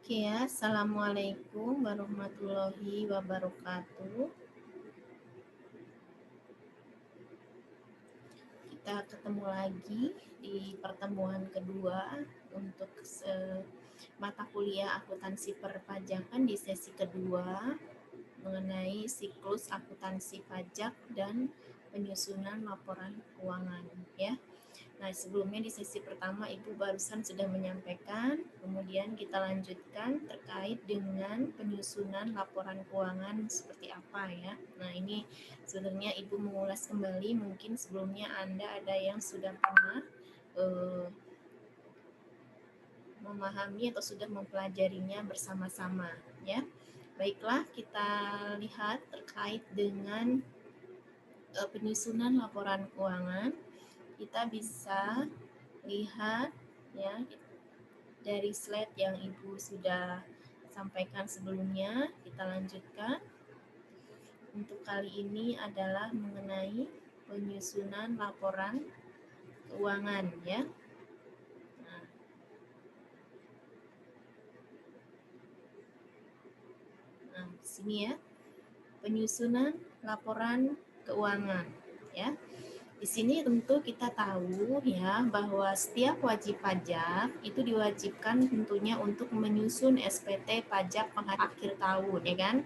Oke ya, Assalamualaikum warahmatullahi wabarakatuh. Kita ketemu lagi di pertemuan kedua untuk mata kuliah akuntansi perpajakan di sesi kedua mengenai siklus akuntansi pajak dan penyusunan laporan keuangan ya. Nah, sebelumnya di sesi pertama Ibu barusan sudah menyampaikan, kemudian kita lanjutkan terkait dengan penyusunan laporan keuangan seperti apa ya. Nah, ini sebenarnya Ibu mengulas kembali, mungkin sebelumnya Anda ada yang sudah pernah memahami atau sudah mempelajarinya bersama-sama ya. Baiklah, kita lihat terkait dengan penyusunan laporan keuangan. Kita bisa lihat ya dari slide yang Ibu sudah sampaikan sebelumnya. Kita lanjutkan. Untuk kali ini adalah mengenai penyusunan laporan keuangan ya. Nah, di sini ya. Penyusunan laporan keuangan ya. Di sini tentu kita tahu ya bahwa setiap wajib pajak itu diwajibkan tentunya untuk menyusun SPT pajak akhir tahun ya kan.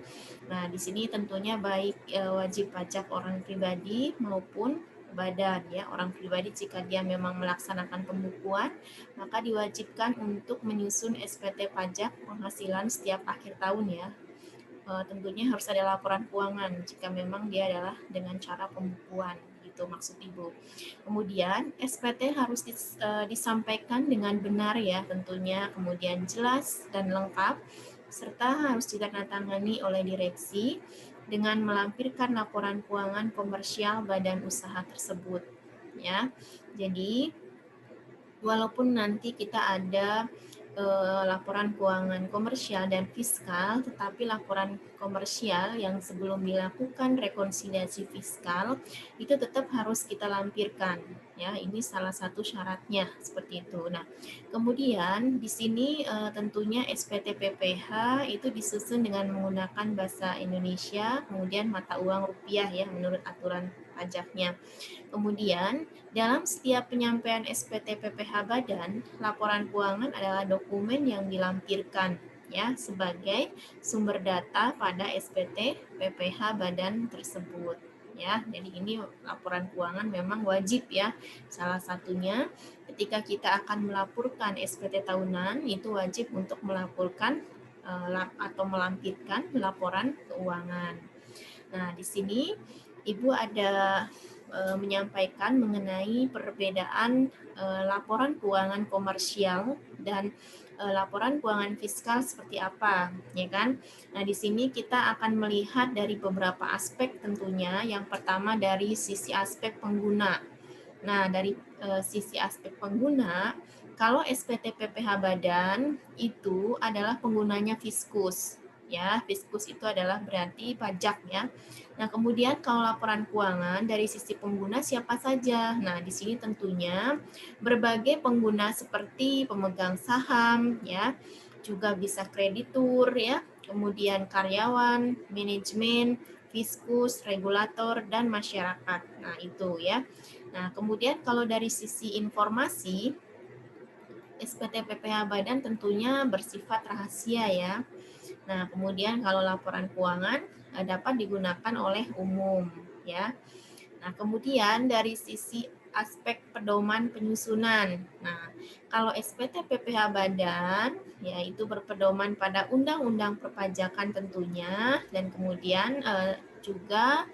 Nah, di sini tentunya baik wajib pajak orang pribadi maupun badan ya, orang pribadi jika dia memang melaksanakan pembukuan maka diwajibkan untuk menyusun SPT pajak penghasilan setiap akhir tahun ya. Tentunya harus ada laporan keuangan jika memang dia adalah dengan cara pembukuan gitu maksud Ibu. Kemudian SPT harus disampaikan dengan benar ya tentunya, kemudian jelas dan lengkap serta harus ditandatangani oleh direksi dengan melampirkan laporan keuangan komersial badan usaha tersebut ya. Jadi walaupun nanti kita ada laporan keuangan komersial dan fiskal, tetapi laporan komersial yang sebelum dilakukan rekonsiliasi fiskal itu tetap harus kita lampirkan ya. Ini salah satu syaratnya seperti itu. Nah, kemudian di sini tentunya SPT PPH itu disusun dengan menggunakan bahasa Indonesia, kemudian mata uang rupiah ya menurut aturan pajaknya. Kemudian, dalam setiap penyampaian SPT PPH Badan, laporan keuangan adalah dokumen yang dilampirkan ya sebagai sumber data pada SPT PPH Badan tersebut ya. Jadi ini laporan keuangan memang wajib ya. Salah satunya ketika kita akan melaporkan SPT tahunan itu wajib untuk melaporkan atau melampirkan laporan keuangan. Nah, di sini Ibu ada menyampaikan mengenai perbedaan laporan keuangan komersial dan laporan keuangan fiskal seperti apa, ya kan? Nah, di sini kita akan melihat dari beberapa aspek tentunya. Yang pertama dari sisi aspek pengguna. Nah, dari sisi aspek pengguna, kalau SPT PPH Badan itu adalah penggunanya Fiskus. Ya, Fiskus itu adalah berarti pajak ya. Nah, kemudian kalau laporan keuangan dari sisi pengguna siapa saja? Nah, di sini tentunya berbagai pengguna seperti pemegang saham ya, juga bisa kreditur ya, kemudian karyawan, manajemen, fiskus, regulator dan masyarakat. Nah, itu ya. Nah, kemudian kalau dari sisi informasi SPT PPH Badan tentunya bersifat rahasia ya. Nah, kemudian kalau laporan keuangan dapat digunakan oleh umum ya. Nah, kemudian dari sisi aspek pedoman penyusunan. Nah, kalau SPT PPH Badan yaitu berpedoman pada Undang-Undang Perpajakan tentunya dan kemudian juga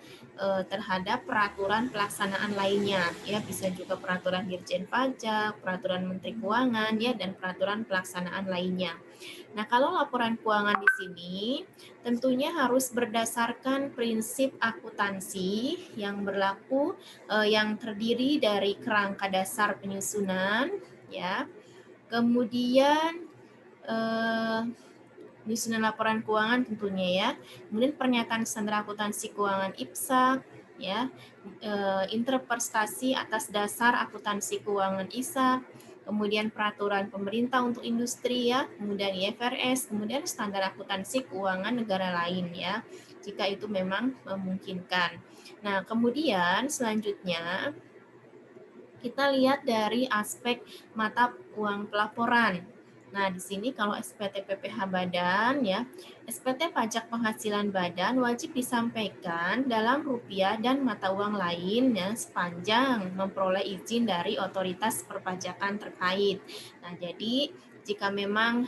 terhadap peraturan pelaksanaan lainnya ya, bisa juga peraturan Dirjen Pajak, peraturan Menteri Keuangan ya, dan peraturan pelaksanaan lainnya. Nah, kalau laporan keuangan di sini tentunya harus berdasarkan prinsip akuntansi yang berlaku yang terdiri dari kerangka dasar penyusunan ya. Kemudian penyusunan laporan keuangan tentunya ya. Kemudian pernyataan standar akuntansi keuangan IPSAK ya. Interpretasi atas dasar akuntansi keuangan ISAK, kemudian peraturan pemerintah untuk industri ya, kemudian IFRS, kemudian standar akuntansi keuangan negara lain ya, jika itu memang memungkinkan. Nah, kemudian selanjutnya kita lihat dari aspek mata uang pelaporan. Nah, di sini kalau SPT PPh Badan ya, SPT pajak penghasilan badan wajib disampaikan dalam rupiah dan mata uang lain ya, sepanjang memperoleh izin dari otoritas perpajakan terkait. Nah, jadi jika memang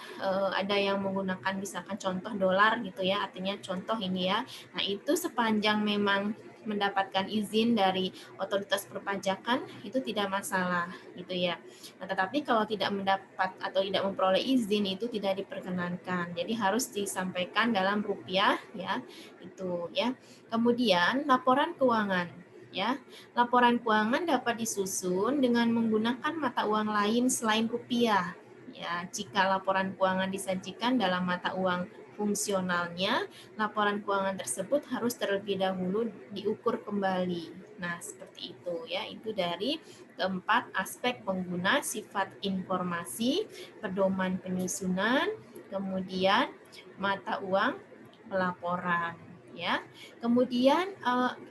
ada yang menggunakan misalkan contoh dolar gitu ya, artinya contoh ini ya. Nah, itu sepanjang memang mendapatkan izin dari otoritas perpajakan itu tidak masalah gitu ya. Nah, tetapi kalau tidak mendapat atau tidak memperoleh izin itu tidak diperkenankan. Jadi harus disampaikan dalam rupiah ya, itu ya. Kemudian laporan keuangan ya. Laporan keuangan dapat disusun dengan menggunakan mata uang lain selain rupiah. Ya, jika laporan keuangan disajikan dalam mata uang fungsionalnya, laporan keuangan tersebut harus terlebih dahulu diukur kembali. Nah, seperti itu ya. Itu dari keempat aspek pengguna sifat informasi, pedoman penyusunan, kemudian mata uang pelaporan ya. Kemudian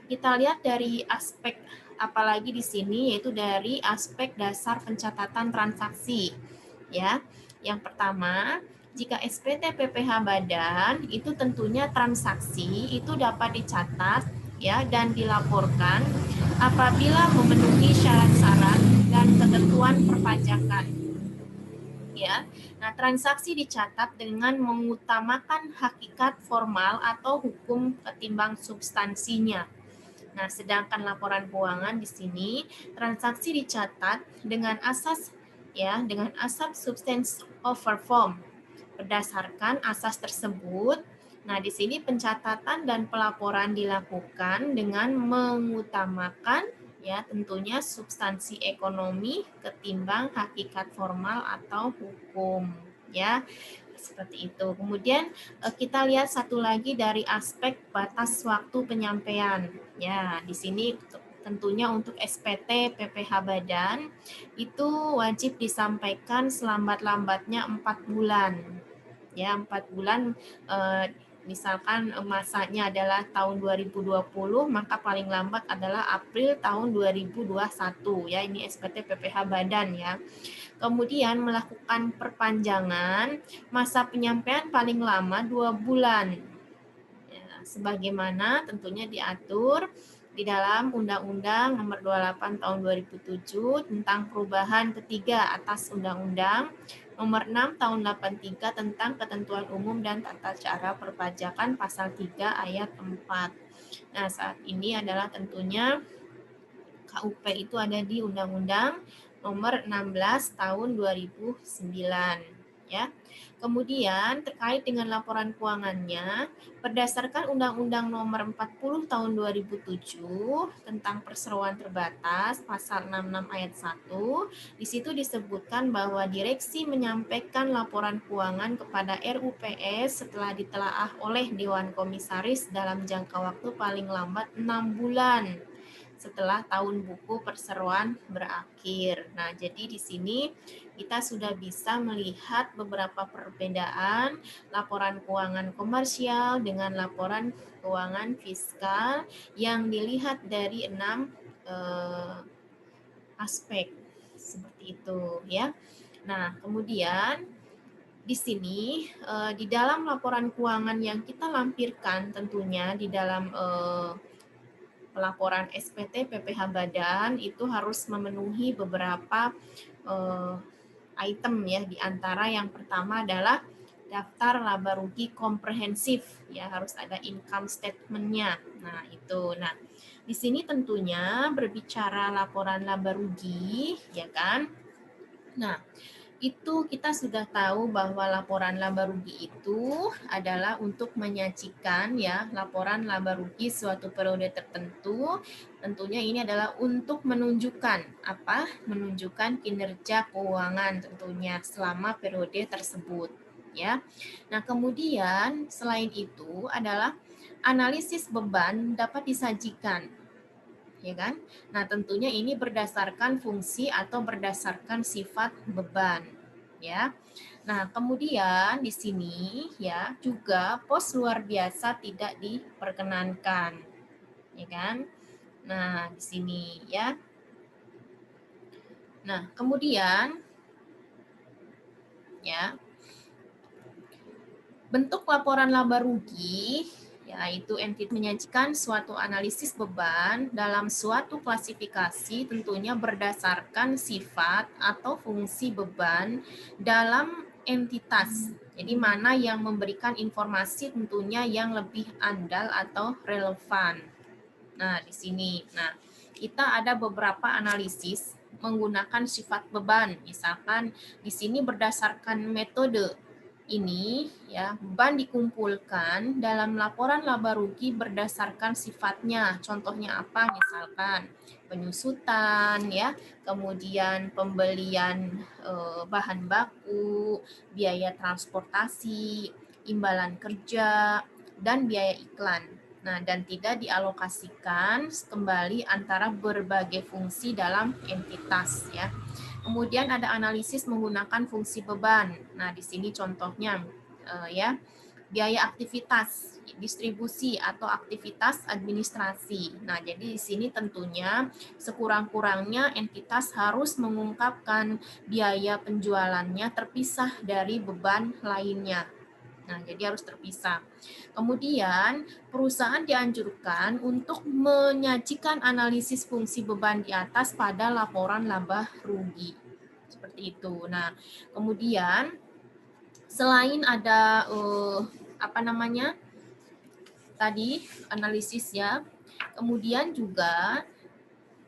kita lihat dari aspek apalagi di sini yaitu dari aspek dasar pencatatan transaksi ya. Yang pertama, jika SPT PPh Badan itu tentunya transaksi itu dapat dicatat ya dan dilaporkan apabila memenuhi syarat-syarat dan ketentuan perpajakan. Ya. Nah, transaksi dicatat dengan mengutamakan hakikat formal atau hukum ketimbang substansinya. Nah, sedangkan laporan keuangan di sini transaksi dicatat dengan asas substance over form. Berdasarkan asas tersebut, nah di sini pencatatan dan pelaporan dilakukan dengan mengutamakan ya tentunya substansi ekonomi ketimbang hakikat formal atau hukum ya. Seperti itu. Kemudian kita lihat satu lagi dari aspek batas waktu penyampaian. Ya, di sini tentunya untuk SPT PPh Badan itu wajib disampaikan selambat-lambatnya 4 bulan. Ya, 4 bulan misalkan masanya adalah tahun 2020, maka paling lambat adalah April tahun 2021 ya. Ini SPT PPh Badan ya. Kemudian melakukan perpanjangan masa penyampaian paling lama 2 bulan. Ya, sebagaimana tentunya diatur di dalam Undang-Undang Nomor 28 Tahun 2007 tentang perubahan ketiga atas Undang-Undang Nomor 6 Tahun 83 tentang ketentuan umum dan tata cara perpajakan pasal 3 ayat 4. Nah, saat ini adalah tentunya KUP itu ada di Undang-Undang Nomor 16 Tahun 2009 ya. Kemudian terkait dengan laporan keuangannya berdasarkan Undang-Undang Nomor 40 Tahun 2007 tentang perseroan terbatas pasal 66 ayat 1 di situ disebutkan bahwa direksi menyampaikan laporan keuangan kepada RUPS setelah ditelaah oleh Dewan Komisaris dalam jangka waktu paling lambat 6 bulan setelah tahun buku perseroan berakhir. Nah, jadi di sini kita sudah bisa melihat beberapa perbedaan laporan keuangan komersial dengan laporan keuangan fiskal yang dilihat dari 6 aspek seperti itu ya. Nah, kemudian di sini di dalam laporan keuangan yang kita lampirkan tentunya di dalam pelaporan SPT PPh Badan itu harus memenuhi beberapa item ya, di antara yang pertama adalah daftar laba rugi komprehensif ya, harus ada income statement-nya. Nah, itu. Nah, di sini tentunya berbicara laporan laba rugi ya kan. Nah, itu kita sudah tahu bahwa laporan laba rugi itu adalah untuk menyajikan ya laporan laba rugi suatu periode tertentu. Tentunya ini adalah untuk menunjukkan apa? Menunjukkan kinerja keuangan tentunya selama periode tersebut ya. Nah, kemudian selain itu adalah analisis beban dapat disajikan ya kan? Nah, tentunya ini berdasarkan fungsi atau berdasarkan sifat beban, ya. Nah, kemudian di sini ya juga pos luar biasa tidak diperkenankan, ya kan? Nah, di sini ya. Nah, kemudian ya, bentuk laporan laba rugi yaitu entitas menyajikan suatu analisis beban dalam suatu klasifikasi tentunya berdasarkan sifat atau fungsi beban dalam entitas. Jadi mana yang memberikan informasi tentunya yang lebih andal atau relevan. Nah, di sini. Nah, kita ada beberapa analisis menggunakan sifat beban. Misalkan di sini berdasarkan metode ini ya, beban dikumpulkan dalam laporan laba rugi berdasarkan sifatnya. Contohnya apa? Misalkan penyusutan ya, kemudian pembelian bahan baku, biaya transportasi, imbalan kerja, dan biaya iklan. Nah, dan tidak dialokasikan kembali antara berbagai fungsi dalam entitas ya. Kemudian ada analisis menggunakan fungsi beban. Nah, di sini contohnya ya, biaya aktivitas distribusi atau aktivitas administrasi. Nah, jadi di sini tentunya sekurang-kurangnya entitas harus mengungkapkan biaya penjualannya terpisah dari beban lainnya. Nah, jadi harus terpisah. Kemudian, perusahaan dianjurkan untuk menyajikan analisis fungsi beban di atas pada laporan laba rugi. Seperti itu. Nah, kemudian selain ada tadi analisis ya, kemudian juga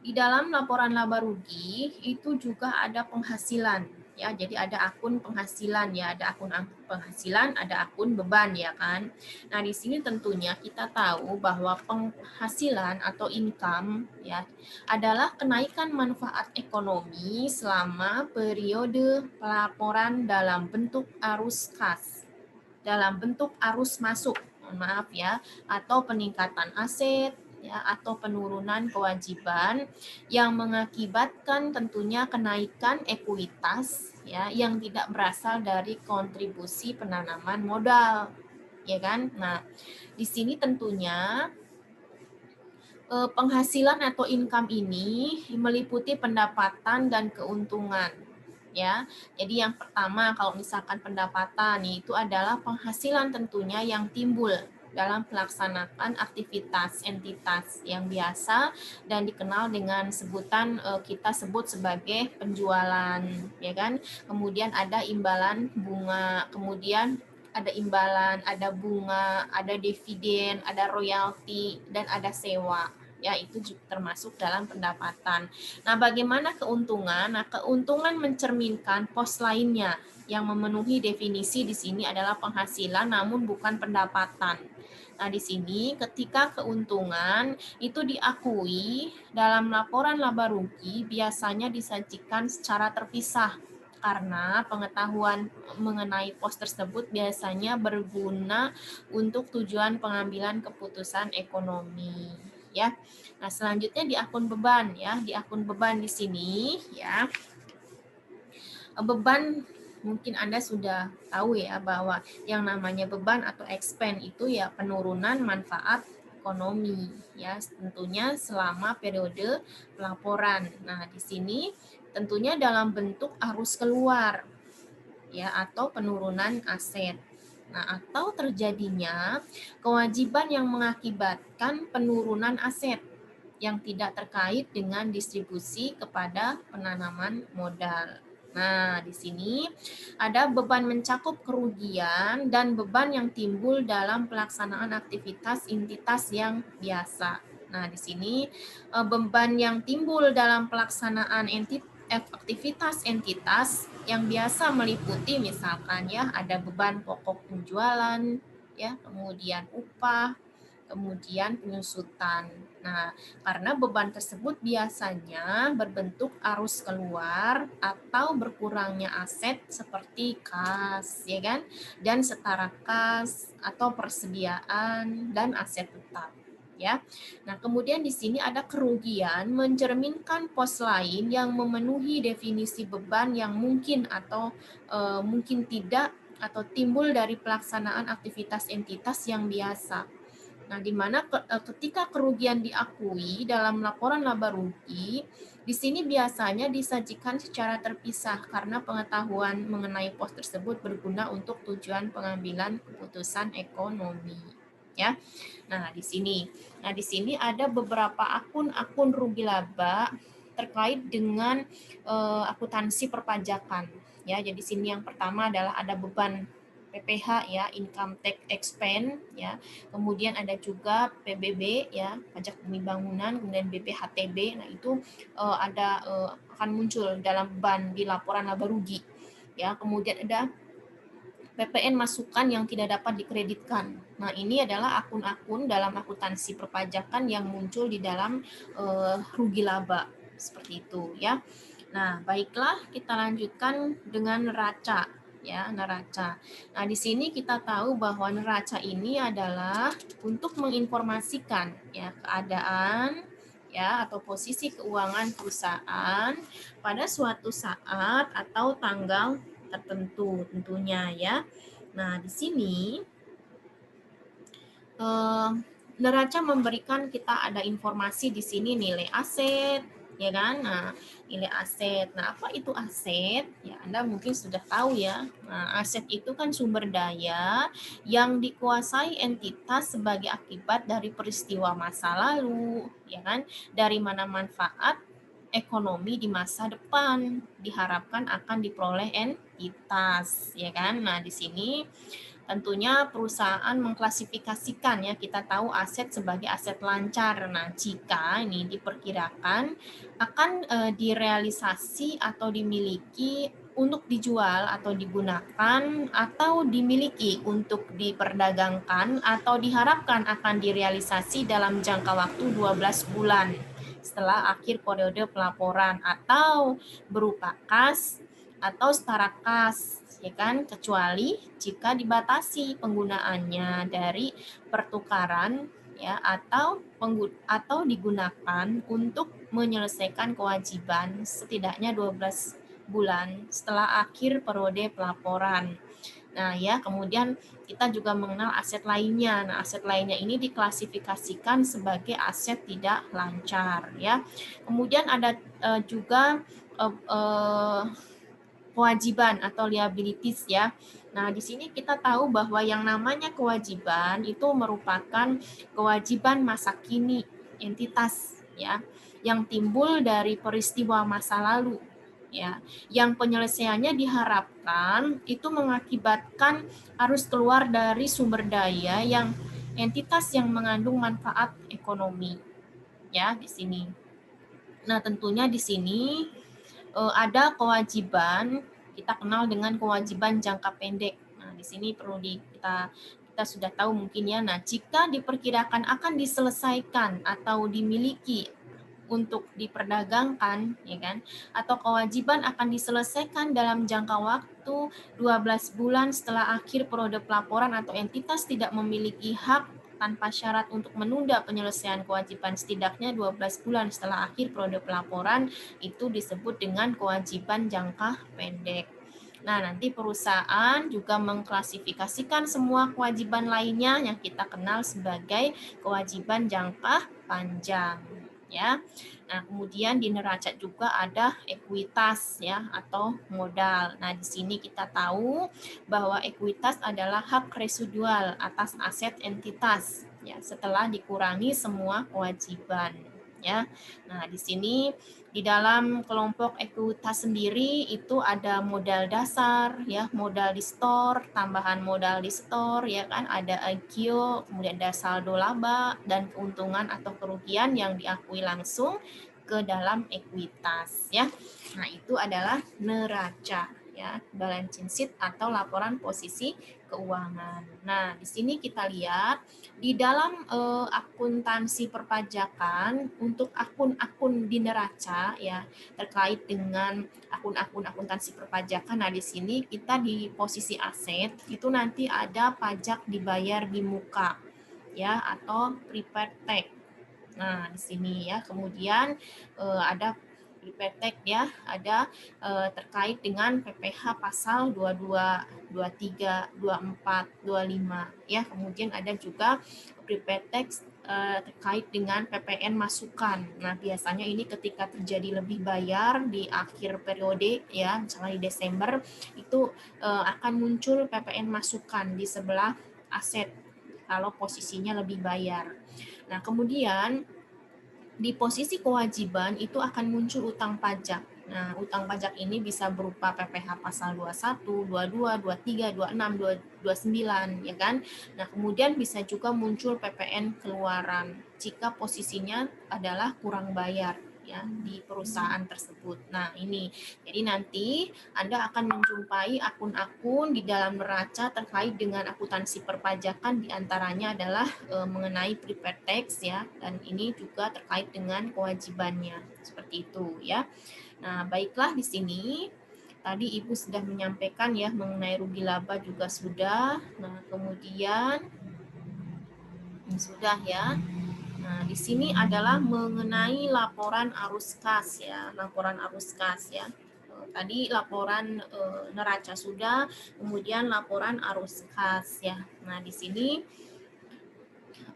di dalam laporan laba rugi itu juga ada penghasilan ya. Jadi ada akun penghasilan ya, ada akun penghasilan, ada akun beban ya kan. Nah, di sini tentunya kita tahu bahwa penghasilan atau income ya adalah kenaikan manfaat ekonomi selama periode pelaporan dalam bentuk arus kas, dalam bentuk arus masuk, maaf ya, atau peningkatan aset ya, atau penurunan kewajiban yang mengakibatkan tentunya kenaikan ekuitas ya yang tidak berasal dari kontribusi penanaman modal, ya kan? Nah, di sini tentunya penghasilan atau income ini meliputi pendapatan dan keuntungan ya. Jadi yang pertama kalau misalkan pendapatan itu adalah penghasilan tentunya yang timbul dalam pelaksanaan aktivitas entitas yang biasa dan dikenal dengan sebutan kita sebut sebagai penjualan ya kan. Kemudian ada imbalan bunga, kemudian ada imbalan, ada bunga, ada dividen, ada royalti, dan ada sewa. Ya, itu juga termasuk dalam pendapatan. Nah, bagaimana keuntungan? Nah, keuntungan mencerminkan pos lainnya yang memenuhi definisi di sini adalah penghasilan namun bukan pendapatan. Nah, di sini ketika keuntungan itu diakui dalam laporan laba rugi biasanya disajikan secara terpisah karena pengetahuan mengenai pos tersebut biasanya berguna untuk tujuan pengambilan keputusan ekonomi ya. Nah, selanjutnya di akun beban ya. Di akun beban di sini ya. Beban mungkin Anda sudah tahu ya bahwa yang namanya beban atau expense itu ya penurunan manfaat ekonomi ya tentunya selama periode pelaporan. Nah, di sini tentunya dalam bentuk arus keluar ya atau penurunan aset. Nah, atau terjadinya kewajiban yang mengakibatkan penurunan aset yang tidak terkait dengan distribusi kepada penanaman modal. Nah, di sini ada beban mencakup kerugian dan beban yang timbul dalam pelaksanaan aktivitas entitas yang biasa. Nah, di sini beban yang timbul dalam pelaksanaan aktivitas entitas yang biasa meliputi misalkan ya ada beban pokok penjualan ya, kemudian upah, kemudian penyusutan. Nah, karena beban tersebut biasanya berbentuk arus keluar atau berkurangnya aset seperti kas, ya kan? Dan setara kas atau persediaan dan aset tetap. ya. Nah, kemudian di sini ada kerugian mencerminkan pos lain yang memenuhi definisi beban yang mungkin atau mungkin tidak atau timbul dari pelaksanaan aktivitas entitas yang biasa. Nah, di mana ketika kerugian diakui dalam laporan laba rugi, di sini biasanya disajikan secara terpisah karena pengetahuan mengenai pos tersebut berguna untuk tujuan pengambilan keputusan ekonomi. Ya. Nah, di sini. Nah, di sini ada beberapa akun-akun rugi laba terkait dengan akuntansi perpajakan. Ya, jadi sini yang pertama adalah ada beban PPH ya, income tax expense ya. Kemudian ada juga PBB ya, pajak bumi bangunan, kemudian BPHTB. Nah, itu akan muncul dalam beban di laporan laba rugi. Ya, kemudian ada PPN masukan yang tidak dapat dikreditkan. Nah, ini adalah akun-akun dalam akuntansi perpajakan yang muncul di dalam rugi laba seperti itu ya. Nah, baiklah kita lanjutkan dengan neraca ya, neraca. Nah, di sini kita tahu bahwa neraca ini adalah untuk menginformasikan ya keadaan ya atau posisi keuangan perusahaan pada suatu saat atau tanggal tertentu tentunya ya. Nah, di sini neraca memberikan kita ada informasi di sini nilai aset, ya kan? Nah, nilai aset. Nah, apa itu aset? Ya, Anda mungkin sudah tahu ya. Nah, aset itu kan sumber daya yang dikuasai entitas sebagai akibat dari peristiwa masa lalu, ya kan? Dari mana manfaat ekonomi di masa depan diharapkan akan diperoleh entitas, ya kan? Nah, di sini tentunya perusahaan mengklasifikasikan ya, kita tahu aset sebagai aset lancar. Nah, jika ini diperkirakan akan direalisasi atau dimiliki untuk dijual atau digunakan atau dimiliki untuk diperdagangkan atau diharapkan akan direalisasi dalam jangka waktu 12 bulan setelah akhir periode pelaporan atau berupa kas atau setara kas, ya kan, kecuali jika dibatasi penggunaannya dari pertukaran ya atau digunakan untuk menyelesaikan kewajiban setidaknya 12 bulan setelah akhir periode pelaporan. Nah, ya, kemudian kita juga mengenal aset lainnya. Nah, aset lainnya ini diklasifikasikan sebagai aset tidak lancar ya. Kemudian ada juga kewajiban atau liabilities ya. Nah, di sini kita tahu bahwa yang namanya kewajiban itu merupakan kewajiban masa kini entitas ya yang timbul dari peristiwa masa lalu ya. Yang penyelesaiannya diharapkan itu mengakibatkan harus keluar dari sumber daya yang entitas yang mengandung manfaat ekonomi ya di sini. Nah, tentunya di sini ada kewajiban, kita kenal dengan kewajiban jangka pendek. Nah, di sini perlu kita sudah tahu mungkin ya. Nah, jika diperkirakan akan diselesaikan atau dimiliki untuk diperdagangkan, ya kan? Atau kewajiban akan diselesaikan dalam jangka waktu 12 bulan setelah akhir periode pelaporan atau entitas tidak memiliki hak tanpa syarat untuk menunda penyelesaian kewajiban setidaknya 12 bulan setelah akhir periode pelaporan, itu disebut dengan kewajiban jangka pendek. Nah, nanti perusahaan juga mengklasifikasikan semua kewajiban lainnya yang kita kenal sebagai kewajiban jangka panjang ya. Nah, kemudian di neraca juga ada ekuitas ya atau modal. Nah, di sini kita tahu bahwa ekuitas adalah hak residual atas aset entitas ya setelah dikurangi semua kewajiban ya. Nah, di sini di dalam kelompok ekuitas sendiri itu ada modal dasar ya, modal di store, tambahan modal di store ya kan, ada agio, kemudian ada saldo laba dan keuntungan atau kerugian yang diakui langsung ke dalam ekuitas ya. Nah, itu adalah neraca ya, balance sheet atau laporan posisi keuangan. Nah, di sini kita lihat di dalam akuntansi perpajakan untuk akun-akun di neraca ya terkait dengan akun-akun akuntansi perpajakan. Nah, di sini kita di posisi aset itu nanti ada pajak dibayar di muka ya atau prepaid tax Nah, di sini ya. Kemudian ada prepaid tax ya, ada terkait dengan PPh pasal 22, 23, 24, 25 ya. Kemudian ada juga prepaid tax terkait dengan PPN masukan. Nah, biasanya ini ketika terjadi lebih bayar di akhir periode ya, misalnya di Desember itu akan muncul PPN masukan di sebelah aset kalau posisinya lebih bayar. Nah, kemudian di posisi kewajiban itu akan muncul utang pajak. Nah, utang pajak ini bisa berupa PPh pasal 21, 22, 23, 26, 29, ya kan? Nah, kemudian bisa juga muncul PPN keluaran jika posisinya adalah kurang bayar ya di perusahaan tersebut. Nah, ini. Jadi nanti Anda akan menjumpai akun-akun di dalam neraca terkait dengan akuntansi perpajakan, diantaranya adalah mengenai prepaid tax ya, dan ini juga terkait dengan kewajibannya seperti itu ya. Nah, baiklah, di sini tadi Ibu sudah menyampaikan ya mengenai rugi laba juga sudah. Nah, kemudian ini sudah ya. Nah, di sini adalah mengenai laporan arus kas ya, laporan arus kas ya. Tadi laporan neraca sudah, kemudian laporan arus kas ya. Nah, di sini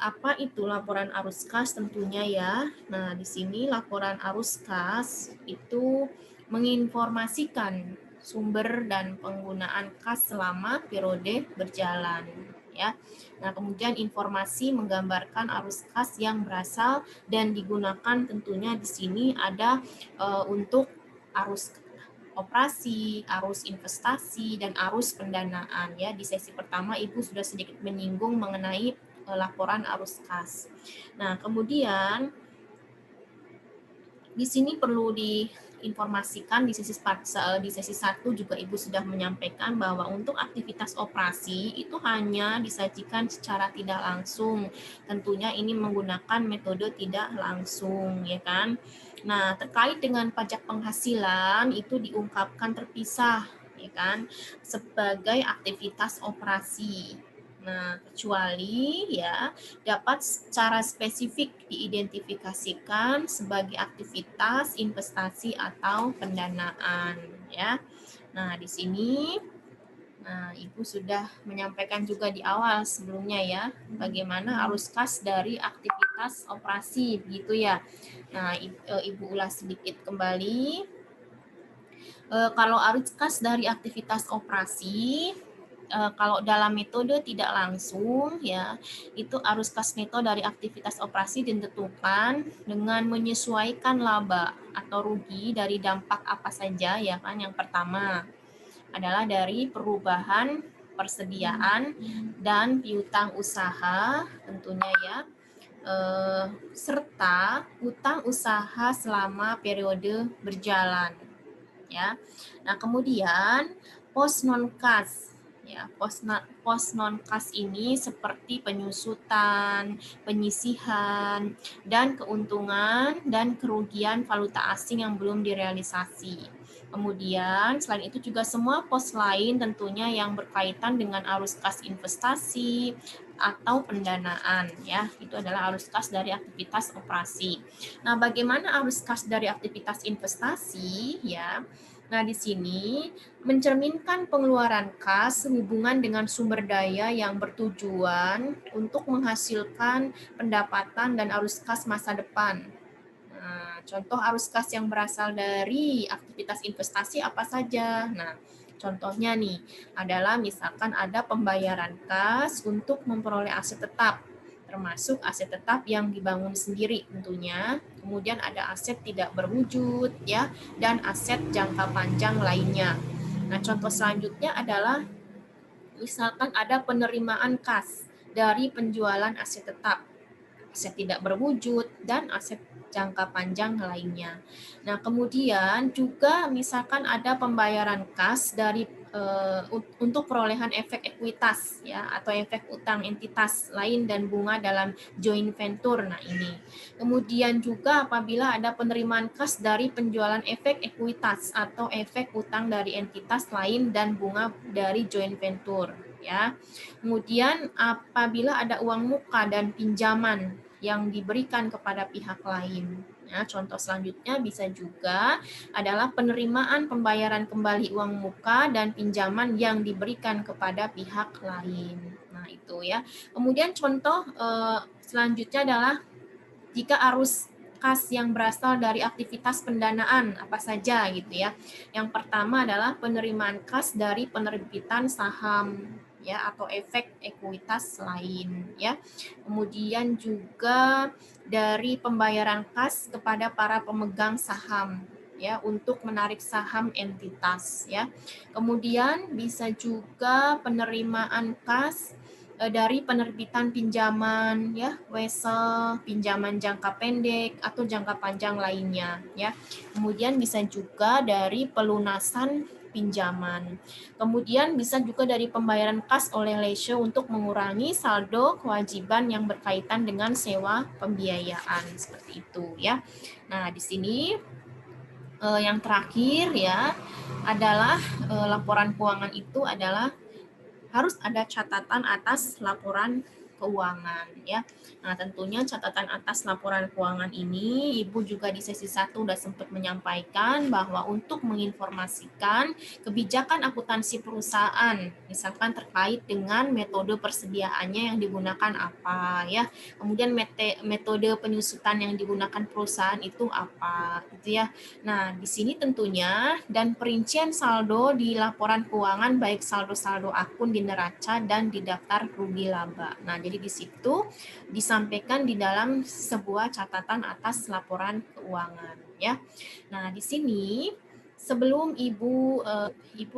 apa itu laporan arus kas tentunya ya. Nah, di sini laporan arus kas itu menginformasikan sumber dan penggunaan kas selama periode berjalan ya. Nah, kemudian informasi menggambarkan arus kas yang berasal dan digunakan tentunya di sini ada untuk arus operasi, arus investasi, dan arus pendanaan ya. Di sesi pertama Ibu sudah sedikit menyinggung mengenai laporan arus kas. Nah, kemudian di sini perlu diinformasikan di sesi 1 juga Ibu sudah menyampaikan bahwa untuk aktivitas operasi itu hanya disajikan secara tidak langsung. Tentunya ini menggunakan metode tidak langsung ya kan. Nah, terkait dengan pajak penghasilan itu diungkapkan terpisah ya kan sebagai aktivitas operasi. Nah, kecuali ya dapat secara spesifik diidentifikasikan sebagai aktivitas investasi atau pendanaan ya. Nah, di sini Ibu sudah menyampaikan juga di awal sebelumnya ya, bagaimana arus kas dari aktivitas operasi begitu ya. Nah, Ibu ulas sedikit kembali. Kalau arus kas dari aktivitas operasi, kalau dalam metode tidak langsung ya, itu arus kas neto dari aktivitas operasi ditentukan dengan menyesuaikan laba atau rugi dari dampak apa saja ya kan. Yang pertama adalah dari perubahan persediaan dan piutang usaha tentunya ya, serta utang usaha selama periode berjalan ya. Nah, kemudian pos non kas ya, pos non kas ini seperti penyusutan, penyisihan, dan keuntungan dan kerugian valuta asing yang belum direalisasi. Kemudian selain itu juga semua pos lain tentunya yang berkaitan dengan arus kas investasi atau pendanaan ya, itu adalah arus kas dari aktivitas operasi. Nah, bagaimana arus kas dari aktivitas investasi ya? Nah, di sini mencerminkan pengeluaran kas sehubungan dengan sumber daya yang bertujuan untuk menghasilkan pendapatan dan arus kas masa depan. Nah, contoh arus kas yang berasal dari aktivitas investasi apa saja? Nah, contohnya nih adalah misalkan ada pembayaran kas untuk memperoleh aset tetap, termasuk aset tetap yang dibangun sendiri tentunya. Kemudian ada aset tidak berwujud ya, dan aset jangka panjang lainnya. Nah, contoh selanjutnya adalah misalkan ada penerimaan kas dari penjualan aset tetap, aset tidak berwujud, dan aset jangka panjang lainnya. Nah, kemudian juga misalkan ada pembayaran kas dari untuk perolehan efek ekuitas ya, atau efek utang entitas lain dan bunga dalam joint venture. Nah, ini. Kemudian juga apabila ada penerimaan kas dari penjualan efek ekuitas atau efek utang dari entitas lain dan bunga dari joint venture ya. Kemudian apabila ada uang muka dan pinjaman yang diberikan kepada pihak lain. Ya, contoh selanjutnya bisa juga adalah penerimaan pembayaran kembali uang muka dan pinjaman yang diberikan kepada pihak lain. Nah, itu ya. Kemudian contoh selanjutnya adalah jika arus kas yang berasal dari aktivitas pendanaan apa saja gitu ya. Yang pertama adalah penerimaan kas dari penerbitan saham ya atau efek ekuitas lain ya. Kemudian juga dari pembayaran kas kepada para pemegang saham ya untuk menarik saham entitas ya. Kemudian bisa juga penerimaan kas dari penerbitan pinjaman ya, wesel, pinjaman jangka pendek atau jangka panjang lainnya ya. Kemudian bisa juga dari pelunasan pinjaman. Kemudian bisa juga dari pembayaran kas oleh lese untuk mengurangi saldo kewajiban yang berkaitan dengan sewa pembiayaan seperti itu ya. Nah, di sini yang terakhir ya adalah laporan keuangan itu adalah harus ada catatan atas laporan keuangan ya. Nah, tentunya catatan atas laporan keuangan ini Ibu juga di sesi 1 sudah sempat menyampaikan bahwa untuk menginformasikan kebijakan akuntansi perusahaan, misalkan terkait dengan metode persediaannya yang digunakan apa ya. Kemudian metode penyusutan yang digunakan perusahaan itu apa gitu ya. Nah, di sini tentunya dan perincian saldo di laporan keuangan baik saldo-saldo akun di neraca dan di daftar rugi laba. Nah, jadi di situ disampaikan di dalam sebuah catatan atas laporan keuangan ya. Nah, di sini sebelum Ibu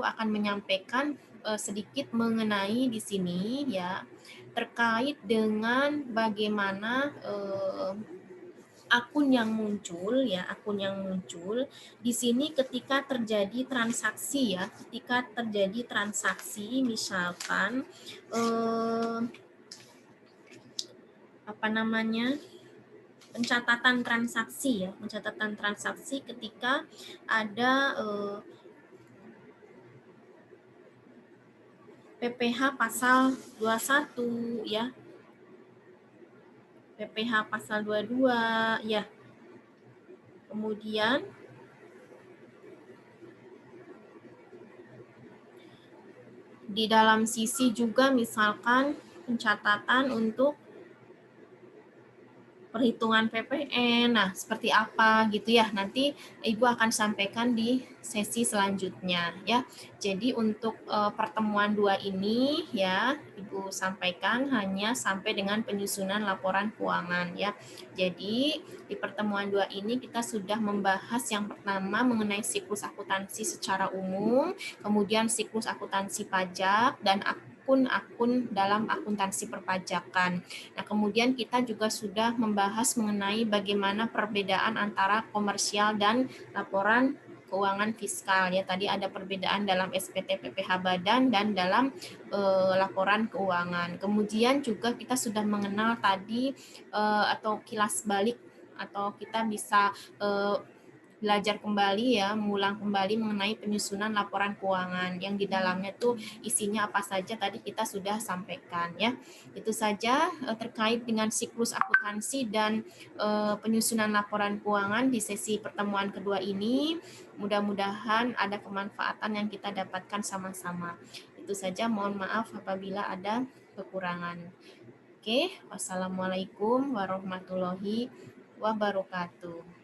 akan menyampaikan sedikit mengenai di sini ya terkait dengan bagaimana akun yang muncul ya, akun yang muncul di sini ketika terjadi transaksi ya, ketika terjadi transaksi misalkan apa namanya? Pencatatan transaksi ya, pencatatan transaksi ketika ada PPh pasal 21 ya. PPh pasal 22 ya. Kemudian di dalam sisi juga misalkan pencatatan untuk perhitungan PPN, nah seperti apa gitu ya, nanti Ibu akan sampaikan di sesi selanjutnya ya. Jadi untuk pertemuan 2 ini ya, Ibu sampaikan hanya sampai dengan penyusunan laporan keuangan ya. Jadi di pertemuan 2 ini kita sudah membahas yang pertama mengenai siklus akuntansi secara umum, kemudian siklus akuntansi pajak, dan akun-akun dalam akuntansi perpajakan. Nah, kemudian kita juga sudah membahas mengenai bagaimana perbedaan antara komersial dan laporan keuangan fiskal ya. Tadi ada perbedaan dalam SPT PPh Badan dan dalam laporan keuangan. Kemudian juga kita sudah mengenal tadi atau kilas balik atau kita bisa belajar kembali ya, mengulang kembali mengenai penyusunan laporan keuangan yang di dalamnya tuh isinya apa saja tadi kita sudah sampaikan ya. Itu saja terkait dengan siklus akuntansi dan penyusunan laporan keuangan di sesi pertemuan kedua ini. Mudah-mudahan ada kemanfaatan yang kita dapatkan sama-sama. Itu saja, mohon maaf apabila ada kekurangan. Oke, wassalamualaikum warahmatullahi wabarakatuh.